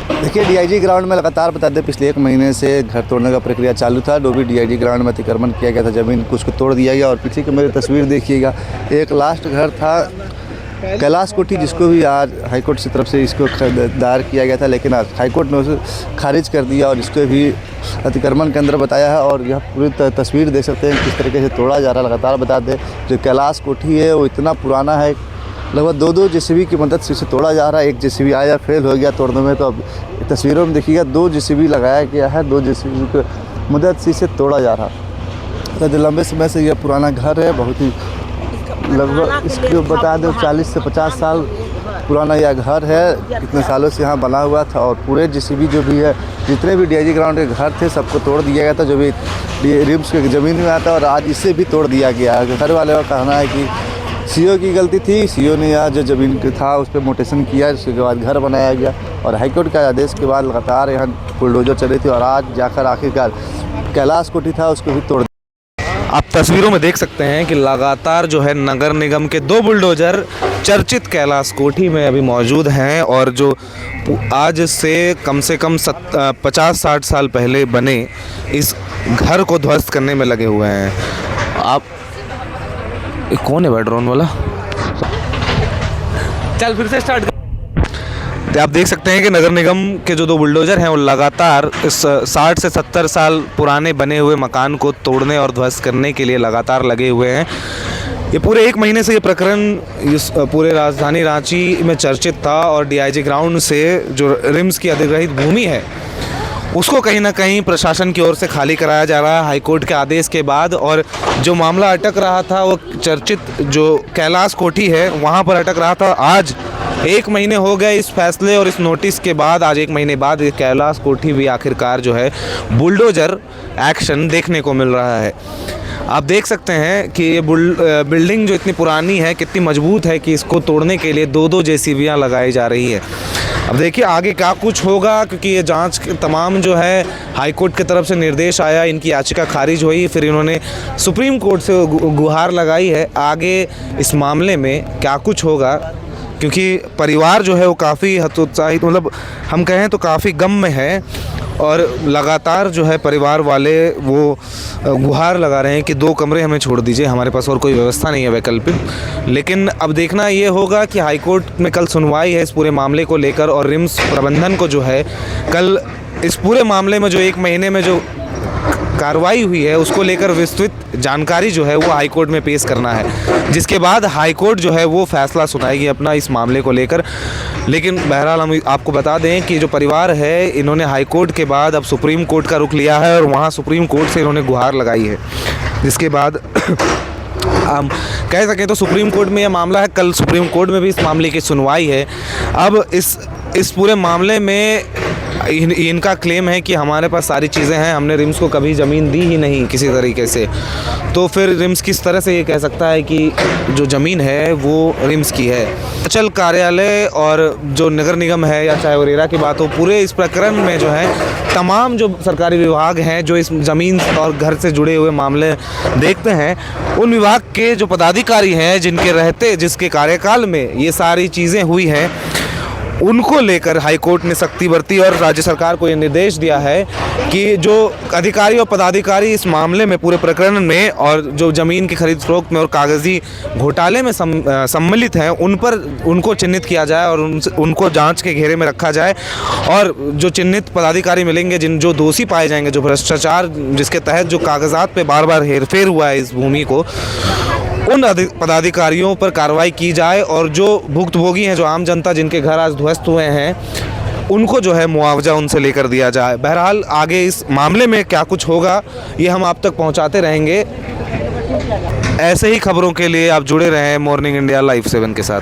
देखिए, DIG ground में लगातार बता दें पिछले 1 महीने से घर तोड़ने का प्रक्रिया चालू था। डोभी डीआईजी ग्राउंड में अतिक्रमण किया गया था, ज़मीन कुछ को तोड़ दिया गया। और पीछे की मेरी तस्वीर देखिएगा, एक लास्ट घर था कैलाश कोठी, जिसको भी आज हाईकोर्ट की तरफ से इसको दायर किया गया था, लेकिन आज हाईकोर्ट ने उसे खारिज कर दिया और इसको भी अतिक्रमण के अंदर बताया है। और यह पूरी तस्वीर देख सकते हैं किस तरीके से तोड़ा जा रहा है। लगातार बता दें, जो कैलाश कोठी है वो इतना पुराना है, लगभग 2-2 जेसीबी की मदद से इसे तोड़ा जा रहा है। एक जेसीबी आया, फेल हो गया तोड़ने में, तो अब तस्वीरों में देखिएगा 2 जेसीबी लगाया गया है, 2 जेसीबी की मदद से इसे तोड़ा जा रहा है। तो लंबे समय से यह पुराना घर है, बहुत ही लगभग इसको बता दें 40 से 50 साल पुराना यह घर है। कितने सालों से यहाँ बना हुआ था और पूरे जेसीबी जो भी है, जितने भी डीआईजी ग्राउंड के घर थे सबको तोड़ दिया गया था, जो भी रिम्स के ज़मीन में आता, और आज इसे भी तोड़ दिया गया है। घर वाले का कहना है कि सीओ की गलती थी, सीओ ने यहाँ जो ज़मीन था उस पर मोटेशन किया, उसके बाद घर बनाया गया। और हाईकोर्ट का आदेश के बाद लगातार यहाँ बुलडोजर चली थी और आज जाकर आखिरकार कैलाश कोठी था उसको भी तोड़। आप तस्वीरों में देख सकते हैं कि लगातार जो है नगर निगम के 2 बुलडोजर चर्चित कैलाश कोठी में अभी मौजूद हैं और जो आज से कम 50-60 साल पहले बने इस घर को ध्वस्त करने में लगे हुए हैं। आप कौन है ड्रोन वाला? चल फिर से स्टार्ट। आप देख सकते हैं कि नगर निगम के जो 2 बुलडोजर हैं वो लगातार इस 60 से 70 साल पुराने बने हुए मकान को तोड़ने और ध्वस्त करने के लिए लगातार लगे हुए हैं। ये पूरे 1 महीने से ये प्रकरण इस पूरे राजधानी रांची में चर्चित था और डीआईजी ग्राउंड से जो रिम्स की अधिग्रहित भूमि है उसको कहीं ना कहीं प्रशासन की ओर से खाली कराया जा रहा है हाईकोर्ट के आदेश के बाद। और जो मामला अटक रहा था वो चर्चित जो कैलाश कोठी है वहाँ पर अटक रहा था। आज 1 महीने हो गए इस फैसले और इस नोटिस के बाद, आज 1 महीने बाद कैलाश कोठी भी आखिरकार जो है बुलडोजर एक्शन देखने को मिल रहा है। आप देख सकते हैं कि ये बिल्डिंग जो इतनी पुरानी है, कितनी मजबूत है कि इसको तोड़ने के लिए 2-2 जेसीबियाँ लगाई जा रही है। अब देखिए आगे क्या कुछ होगा, क्योंकि ये जांच तमाम जो है हाईकोर्ट की तरफ से निर्देश आया, इनकी याचिका खारिज हुई, फिर इन्होंने सुप्रीम कोर्ट से गुहार लगाई है। आगे इस मामले में क्या कुछ होगा, क्योंकि परिवार जो है वो काफ़ी हतोत्साहित, मतलब हम कहें तो काफ़ी गम में है और लगातार जो है परिवार वाले वो गुहार लगा रहे हैं कि 2 कमरे हमें छोड़ दीजिए, हमारे पास और कोई व्यवस्था नहीं है वैकल्पिक। लेकिन अब देखना ये होगा कि हाईकोर्ट में कल सुनवाई है इस पूरे मामले को लेकर और रिम्स प्रबंधन को जो है कल इस पूरे मामले में जो 1 महीने में जो कार्रवाई हुई है उसको लेकर विस्तृत जानकारी जो है वो हाईकोर्ट में पेश करना है, जिसके बाद हाईकोर्ट जो है वो फैसला सुनाएगी अपना इस मामले को लेकर। लेकिन बहरहाल हम आपको बता दें कि जो परिवार है इन्होंने हाईकोर्ट के बाद अब सुप्रीम कोर्ट का रुख लिया है और वहाँ सुप्रीम कोर्ट से इन्होंने गुहार लगाई है, जिसके बाद हम कह सकें तो सुप्रीम कोर्ट में यह मामला है, कल सुप्रीम कोर्ट में भी इस मामले की सुनवाई है। अब इस पूरे मामले में इनका क्लेम है कि हमारे पास सारी चीज़ें हैं, हमने रिम्स को कभी ज़मीन दी ही नहीं किसी तरीके से, तो फिर रिम्स किस तरह से ये कह सकता है कि जो ज़मीन है वो रिम्स की है। अंचल कार्यालय और जो नगर निगम है या चाहे उरेरा की बात हो, पूरे इस प्रकरण में जो है तमाम जो सरकारी विभाग हैं जो इस ज़मीन और घर से जुड़े हुए मामले देखते हैं, उन विभाग के जो पदाधिकारी हैं जिसके कार्यकाल में ये सारी चीज़ें हुई हैं, उनको लेकर हाईकोर्ट ने सख्ती बरती और राज्य सरकार को ये निर्देश दिया है कि जो अधिकारी और पदाधिकारी इस मामले में पूरे प्रकरण में और जो ज़मीन की खरीद फरोख्त में और कागज़ी घोटाले में सम्मिलित हैं उनको चिन्हित किया जाए और उनको जांच के घेरे में रखा जाए। और जो चिन्हित पदाधिकारी मिलेंगे, जो दोषी पाए जाएंगे, जो भ्रष्टाचार जिसके तहत जो कागजात पे बार-बार हेरफेर हुआ है इस भूमि को, उन पदाधिकारियों पर कार्रवाई की जाए और जो भुक्तभोगी हैं, जो आम जनता जिनके घर आज ध्वस्त हुए हैं, उनको जो है मुआवजा उनसे लेकर दिया जाए। बहरहाल आगे इस मामले में क्या कुछ होगा ये हम आप तक पहुंचाते रहेंगे। ऐसे ही खबरों के लिए आप जुड़े रहें मॉर्निंग इंडिया लाइव 7 के साथ।